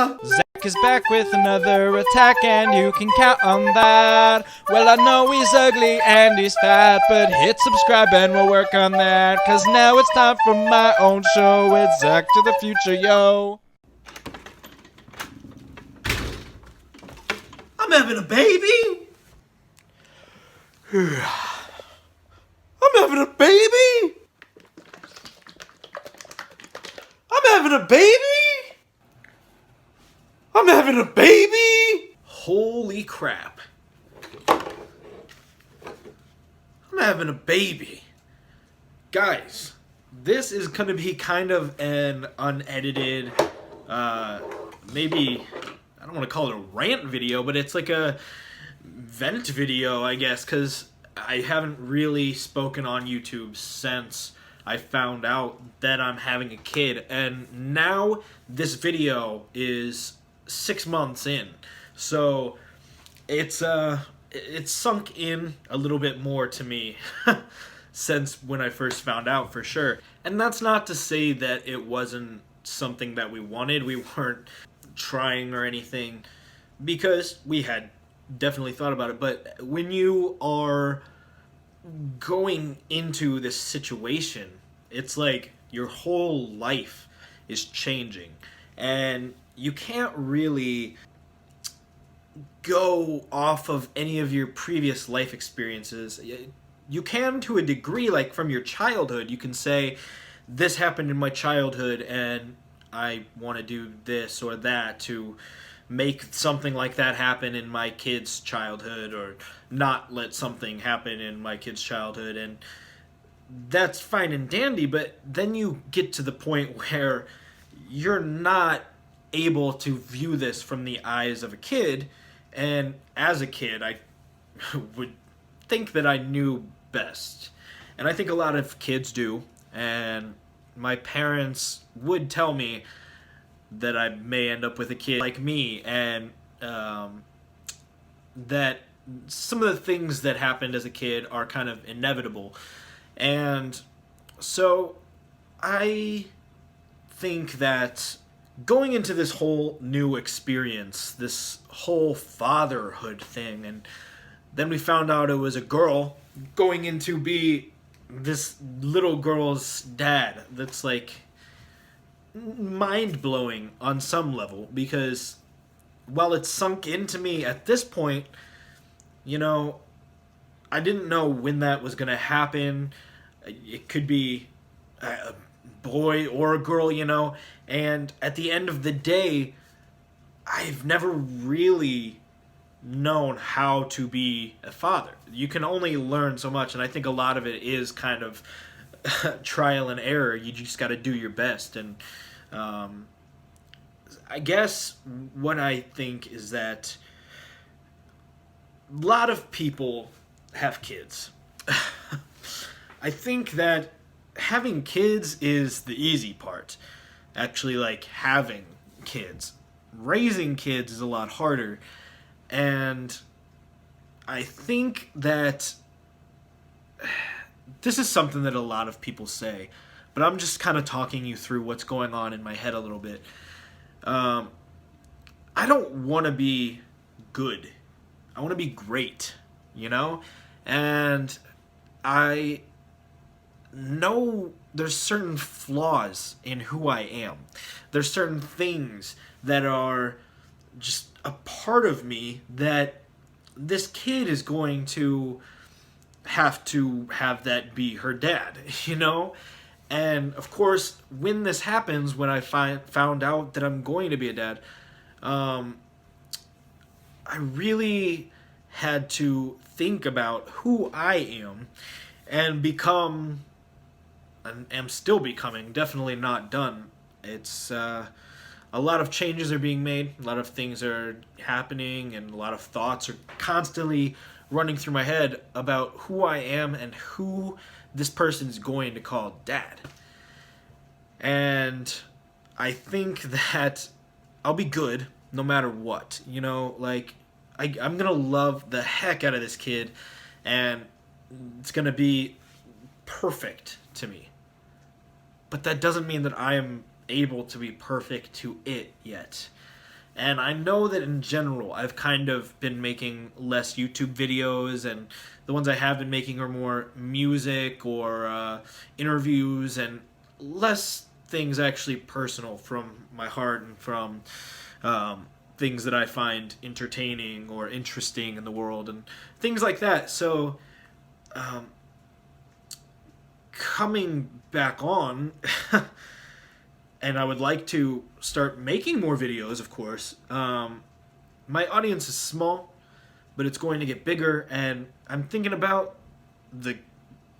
ya. Zach is back with another attack, and you can count on that. Well, I know he's ugly and he's fat, but hit subscribe and we'll work on that. Cause now it's time for my own show. It's Zach to the future, yo. I'm having a baby. I'm having a baby. I'm having a baby. I'm having a baby. Holy crap. I'm having a baby. Guys, this is going to be kind of an unedited, maybe, I don't want to call it a rant video, but it's like a vent video, I guess, because I haven't really spoken on YouTube since I found out that I'm having a kid, and now this video is 6 months in, so it's sunk in a little bit more to me since when I first found out, for sure. And that's not to say that it wasn't something that we wanted. We weren't trying or anything, because we had definitely thought about it. But when you are going into this situation, it's like your whole life is changing, and you can't really go off of any of your previous life experiences. You can to a degree, like from your childhood. You can say, this happened in my childhood and I want to do this or that to make something like that happen in my kid's childhood, or not let something happen in my kid's childhood. And that's fine and dandy, but then you get to the point where you're not able to view this from the eyes of a kid. And as a kid, I would think that I knew best. And I think a lot of kids do. And my parents would tell me that I may end up with a kid like me, and that some of the things that happened as a kid are kind of inevitable. And so I think that going into this whole new experience, this whole fatherhood thing, and then we found out it was a girl, going into be this little girl's dad, that's like mind-blowing on some level, because while it's sunk into me at this point, you know, I didn't know when that was going to happen. It could be a boy or a girl, you know, and at the end of the day, I've never really known how to be a father. You can only learn so much, and I think a lot of it is kind of trial and error. You just got to do your best. And I guess what I think is that a lot of people have kids. I think that having kids is the easy part. Actually, like, having kids. Raising kids is a lot harder. And I think that this is something that a lot of people say, but I'm just kind of talking you through what's going on in my head a little bit. I don't want to be good. I want to be great, you know? And I know there's certain flaws in who I am. There's certain things that are just a part of me that this kid is going to have that be her dad, you know? And of course, when this happens, when I found out that I'm going to be a dad, I really had to think about who I am and become, and am still becoming, definitely not done. It's a lot of changes are being made, a lot of things are happening, and a lot of thoughts are constantly running through my head about who I am and who this person's going to call dad. And I think that I'll be good no matter what. You know, like, I'm going to love the heck out of this kid, and it's going to be perfect to me. But that doesn't mean that I am able to be perfect to it yet. And I know that in general, I've kind of been making less YouTube videos, and the ones I have been making are more music or interviews and less things actually personal from my heart and from things that I find entertaining or interesting in the world and things like that. So, coming back on, and I would like to start making more videos, of course. My audience is small, but it's going to get bigger, and I'm thinking about the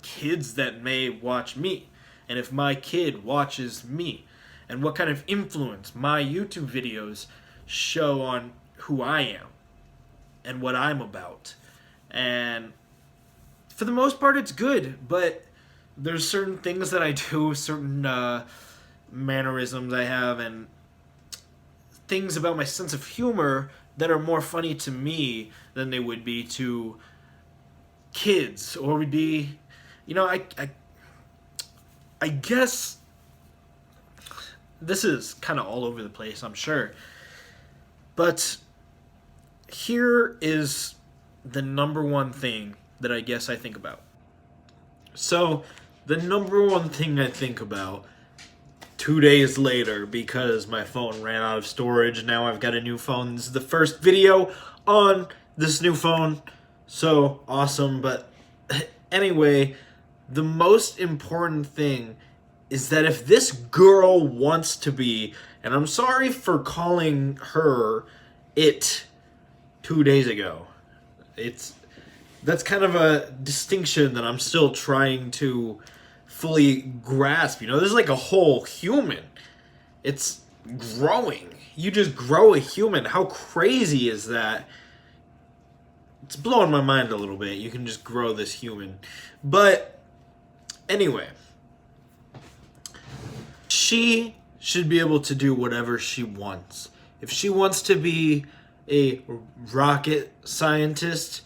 kids that may watch me, and if my kid watches me, and what kind of influence my YouTube videos show on who I am and what I'm about. And for the most part, it's good, but there's certain things that I do, certain mannerisms I have, and things about my sense of humor that are more funny to me than they would be to kids, or would be, I guess this is kind of all over the place, I'm sure, but here is the number one thing that I guess I think about. So, the number one thing I think about 2 days later, because my phone ran out of storage, now I've got a new phone. This is the first video on this new phone. So awesome. But anyway, the most important thing is that if this girl wants to be, and I'm sorry for calling her it 2 days ago. That's kind of a distinction that I'm still trying to fully grasp. This is like a whole human. It's growing. You just grow a human. How crazy is that? It's blowing my mind a little bit. You can just grow this human. But anyway, she should be able to do whatever she wants. If she wants to be a rocket scientist,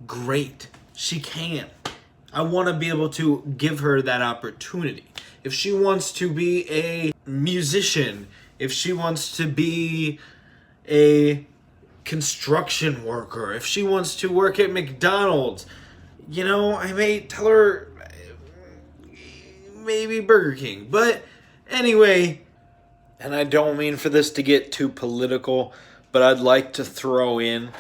great. She can. I want to be able to give her that opportunity. If she wants to be a musician, if she wants to be a construction worker, if she wants to work at McDonald's, I may tell her maybe Burger King. But anyway, and I don't mean for this to get too political, but I'd like to throw in,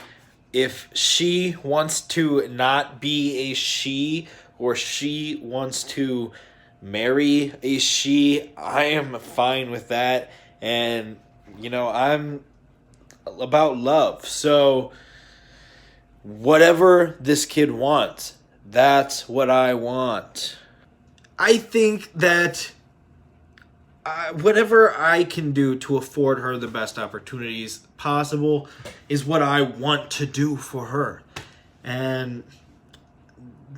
if she wants to not be a she, or she wants to marry a she, I am fine with that. And, I'm about love. So, whatever this kid wants, that's what I want. I think that whatever I can do to afford her the best opportunities possible is what I want to do for her. And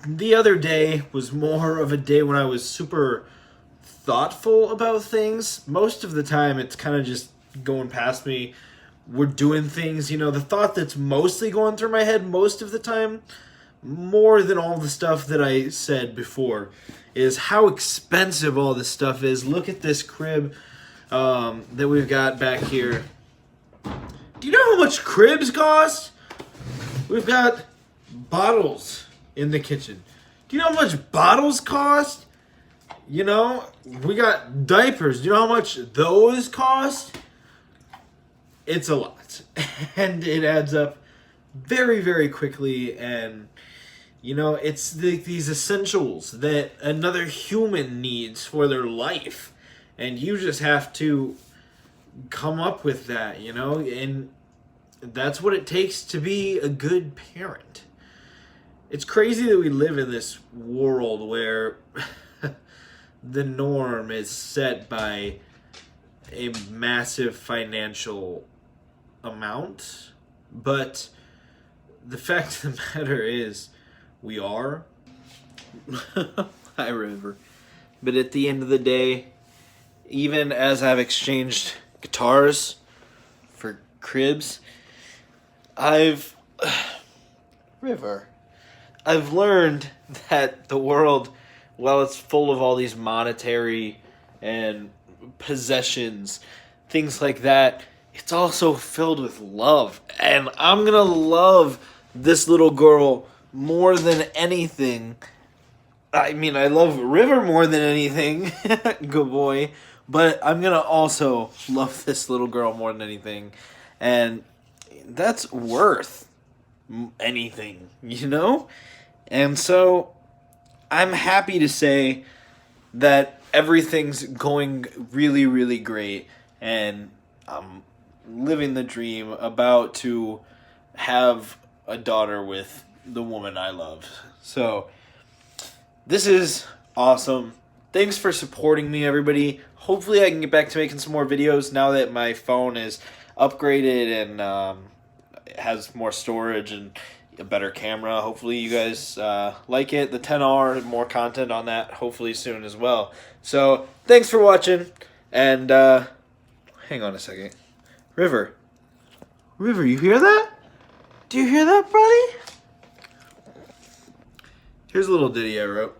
the other day was more of a day when I was super thoughtful about things. Most of the time, it's kind of just going past me. We're doing things, the thought that's mostly going through my head most of the time, more than all the stuff that I said before, is how expensive all this stuff is. Look at this crib that we've got back here. Do you know how much cribs cost? We've got bottles in the kitchen. Do you know how much bottles cost? We got diapers. Do you know how much those cost? It's a lot. And it adds up very, very quickly. And, it's these essentials that another human needs for their life. And you just have to come up with that, and that's what it takes to be a good parent. It's crazy that we live in this world where the norm is set by a massive financial amount, but the fact of the matter is we are. Hi, River. But at the end of the day, even as I've exchanged guitars for cribs, I've learned that the world, while it's full of all these monetary and possessions, things like that, it's also filled with love. And I'm gonna love this little girl more than anything. I mean, I love River more than anything. Good boy. But I'm gonna also love this little girl more than anything. And that's worth anything, you know? And so I'm happy to say that everything's going really, really great. And I'm living the dream, about to have a daughter with the woman I love. So this is awesome. Thanks for supporting me, everybody. Hopefully I can get back to making some more videos now that my phone is upgraded and has more storage and a better camera. Hopefully you guys like it. The 10R, more content on that hopefully soon as well. So thanks for watching, and hang on a second. River, you hear that? Do you hear that, buddy? Here's a little ditty I wrote.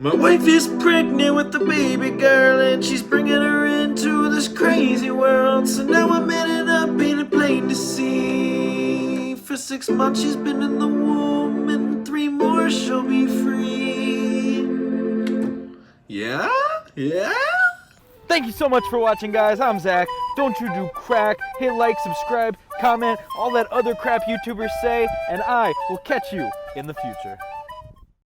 My wife is pregnant with the baby girl, and she's bringing her into this crazy world. So now I'm ending up in a plane to sea. For 6 months she's been in the womb, and 3 more she'll be free. Yeah? Thank you so much for watching, guys. I'm Zach. Don't you do crack. Hit like, subscribe, comment, all that other crap YouTubers say, and I will catch you in the future.